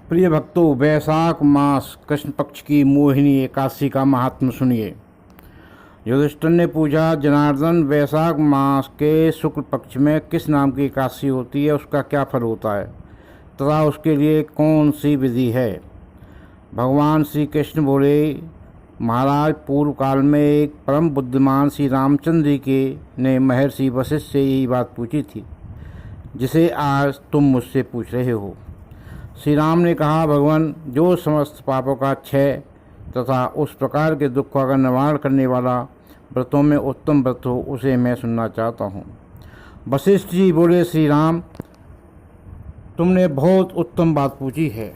प्रिय भक्तों, वैशाख मास कृष्ण पक्ष की मोहिनी एकादशी का महात्म सुनिए। युधिष्ठिर ने पूछा, जनार्दन, वैशाख मास के शुक्ल पक्ष में किस नाम की एकादशी होती है, उसका क्या फल होता है तथा उसके लिए कौन सी विधि है। भगवान श्री कृष्ण बोले, महाराज, पूर्व काल में एक परम बुद्धिमान श्री रामचंद्र जी के ने महर्षि वशिष्ठ से यही बात पूछी थी जिसे आज तुम मुझसे पूछ रहे हो। श्री राम ने कहा, भगवान, जो समस्त पापों का क्षय तथा उस प्रकार के दुखों का निवारण करने वाला व्रतों में उत्तम व्रत हो, उसे मैं सुनना चाहता हूँ। वशिष्ठ जी बोले, श्री राम, तुमने बहुत उत्तम बात पूछी है।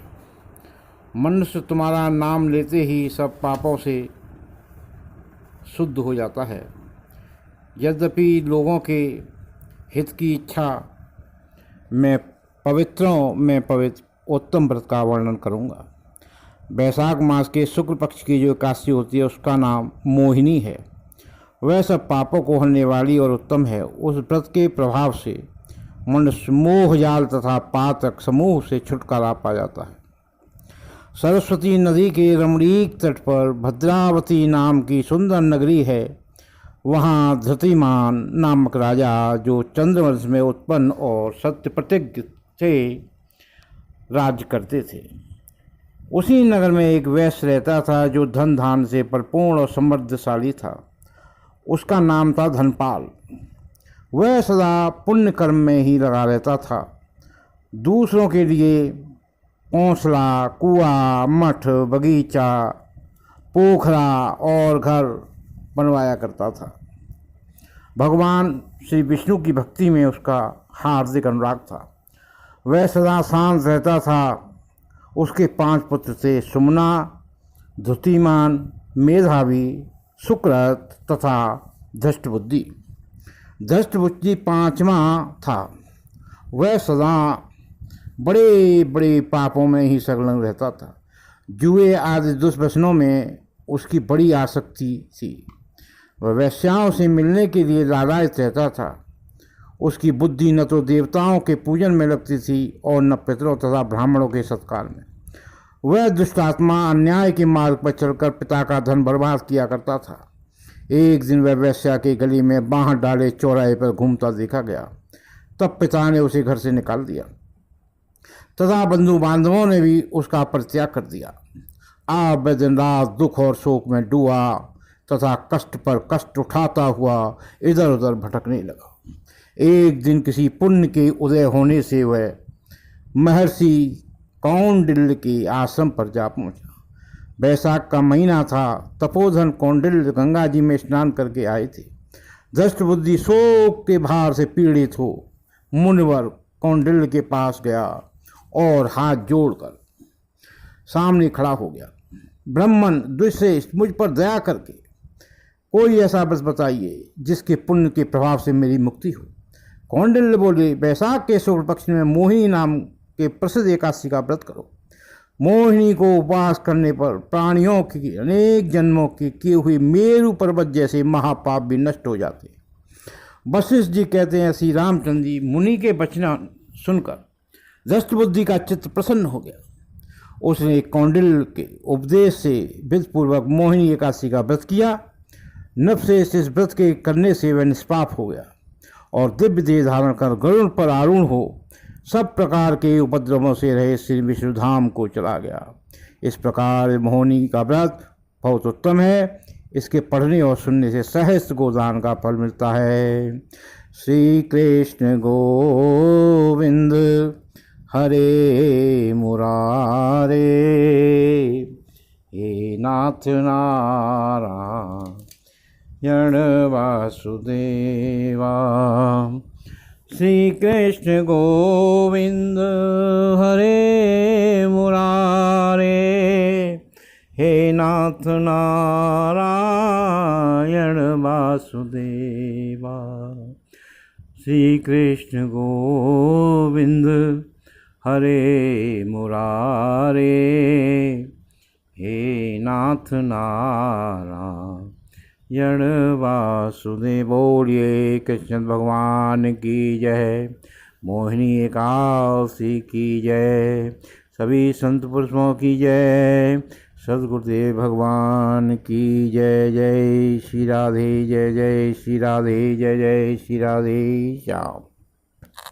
मनुष्य तुम्हारा नाम लेते ही सब पापों से शुद्ध हो जाता है। यद्यपि लोगों के हित की इच्छा मैं पवित्रों में पवित्र उत्तम व्रत का वर्णन करूंगा। वैशाख मास के शुक्ल पक्ष की जो एकादशी होती है उसका नाम मोहिनी है। वह सब पापों को हरने वाली और उत्तम है। उस व्रत के प्रभाव से मनुष्य मोहजाल तथा पातक समूह से छुटकारा पा जाता है। सरस्वती नदी के रमणीक तट पर भद्रावती नाम की सुंदर नगरी है। वहाँ धृतिमान नामक राजा, जो चंद्रवंश में उत्पन्न और सत्य प्रतिज्ञ से राज्य करते थे, उसी नगर में एक वैश्य रहता था जो धन धान से परिपूर्ण और समृद्धशाली था। उसका नाम था धनपाल। वह सदा पुण्य कर्म में ही लगा रहता था। दूसरों के लिए कौंसला, कुआं, मठ, बगीचा, पोखरा और घर बनवाया करता था। भगवान श्री विष्णु की भक्ति में उसका हार्दिक अनुराग था। वह सदा शांत रहता था। उसके 5 पुत्र थे, सुमना, धृतिमान, मेधावी, सुक्रत तथा धष्टबुद्धि। धष्टबुद्धि 5वां था। वह सदा बड़े बड़े पापों में ही संलग्न रहता था। जुए आदि दुष्व्यसनों में उसकी बड़ी आसक्ति थी। वह वेश्याओं से मिलने के लिए लालायित रहता था। उसकी बुद्धि न तो देवताओं के पूजन में लगती थी और न पितरों तथा ब्राह्मणों के सत्कार में। वह दुष्टात्मा अन्याय के मार्ग पर चलकर पिता का धन बर्बाद किया करता था। एक दिन वह वेश्या के गली में बाँह डाले चौराहे पर घूमता देखा गया। तब पिता ने उसे घर से निकाल दिया तथा बंधु बांधवों ने भी उसका परित्याग कर दिया। आप वह दिन रात दुख और शोक में डूबा तथा कष्ट पर कष्ट उठाता हुआ इधर उधर भटकने लगा। एक दिन किसी पुण्य के उदय होने से वह महर्षि कौंडिल्य के आश्रम पर जा पहुंचा। वैशाख का महीना था। तपोधन कौंडिल्य गंगा जी में स्नान करके आए थे। धष्टबुद्धि शोक के भार से पीड़ित हो मुनिवर कौंडिल्य के पास गया और हाथ जोड़कर सामने खड़ा हो गया। ब्राह्मण, द्विश्रेष्ठ, मुझ पर दया करके कोई ऐसा व्रत बताइए जिसके पुण्य के प्रभाव से मेरी मुक्ति हो। कौंडिल्य बोले, वैशाख के शुक्ल पक्ष में मोहिनी नाम के प्रसिद्ध एकादशी का व्रत करो। मोहिनी को उपवास करने पर प्राणियों की अनेक जन्मों की किए हुए मेरु पर्वत जैसे महापाप भी नष्ट हो जाते। वशिष्ठ जी कहते हैं, श्री रामचंद्र जी मुनि के वचन सुनकर धष्टबुद्धि का चित्त प्रसन्न हो गया। उसने कौंडिल्य के उपदेश से विधिपूर्वक मोहिनी एकादशी का व्रत किया। नभ से इस व्रत के करने से वह निष्पाप हो गया और दिव्य देह धारण कर गरुड़ पर आरूढ़ हो सब प्रकार के उपद्रवों से रहे श्री विष्णुधाम को चला गया। इस प्रकार मोहिनी का व्रत बहुत उत्तम है। इसके पढ़ने और सुनने से सहस्त्र गोदान का फल मिलता है। श्री कृष्ण गोविंद हरे मुरारे, हे नाथ नारायण वासुदेवा। श्री कृष्ण गोविंद हरे मुरारे, हे नाथ नारायण वासुदेवा। श्री कृष्ण गोविंद हरे मुरारे, हे नाथ नारायण वासुदेव। बोलिए कृष्ण भगवान की जय। मोहिनी एकादशी की जय। सभी संत पुरुषों की जय। सद्गुरुदेव भगवान की जय। जय श्री राधे, जय जय श्री राधे, जय जय श्री राधे श्याम।